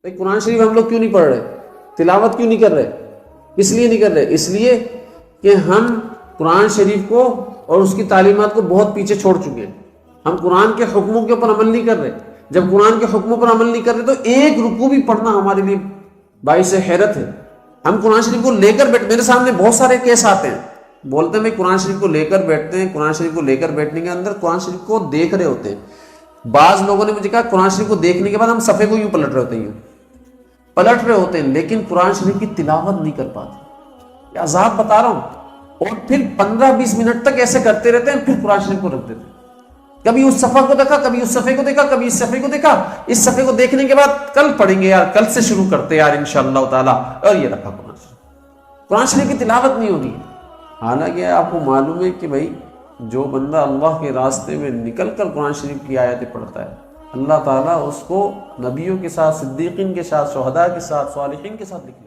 بھائی قرآن شریف ہم لوگ کیوں نہیں پڑھ رہے, تلاوت کیوں نہیں کر رہے؟ اس لیے نہیں کر رہے, اس لیے کہ ہم قرآن شریف کو اور اس کی تعلیمات کو بہت پیچھے چھوڑ چکے ہیں. ہم قرآن کے حکموں کے اوپر عمل نہیں کر رہے. جب قرآن کے حکموں پر عمل نہیں کر رہے تو ایک رکوع بھی پڑھنا ہمارے لیے باعث حیرت ہے. ہم قرآن شریف کو لے کر میرے سامنے بہت سارے کیس آتے ہیں, بولتے ہیں میں قرآن شریف کو لے کر بیٹھتے ہیں, قرآن شریف کو لے کر بیٹھنے کے اندر قرآن شریف کو دیکھ رہے ہوتے ہیں. بعض لوگوں نے مجھے کہا قرآن شریف کو دیکھنے کے بعد ہم صفحے کو یوں پلٹ رہے ہوتے ہیں, پلٹ رہے ہوتے ہیں, لیکن قرآن شریف کی تلاوت نہیں کر پاتے. یہ عذاب بتا رہا ہوں. اور پھر 15-20 منٹ تک ایسے کرتے رہتے ہیں, پھر قرآن شریف کو رکھ دیتے ہیں. کبھی اس صفحہ کو دیکھا, کبھی اس صفحے کو دیکھا, کبھی اس صفحے کو دیکھا, اس صفحے کو دیکھنے کے بعد کل پڑھیں گے یار, کل سے شروع کرتے یار انشاءاللہ تعالی, اور یہ رکھا قرآن شریف کی تلاوت نہیں ہو رہی. حالانکہ آپ کو معلوم ہے کہ بھائی جو بندہ اللہ کے راستے میں نکل کر قرآن شریف کی آیتیں پڑھتا ہے, اللہ تعالیٰ اس کو نبیوں کے ساتھ, صدیقین کے ساتھ, شہداء کے ساتھ, صالحین کے ساتھ لکھ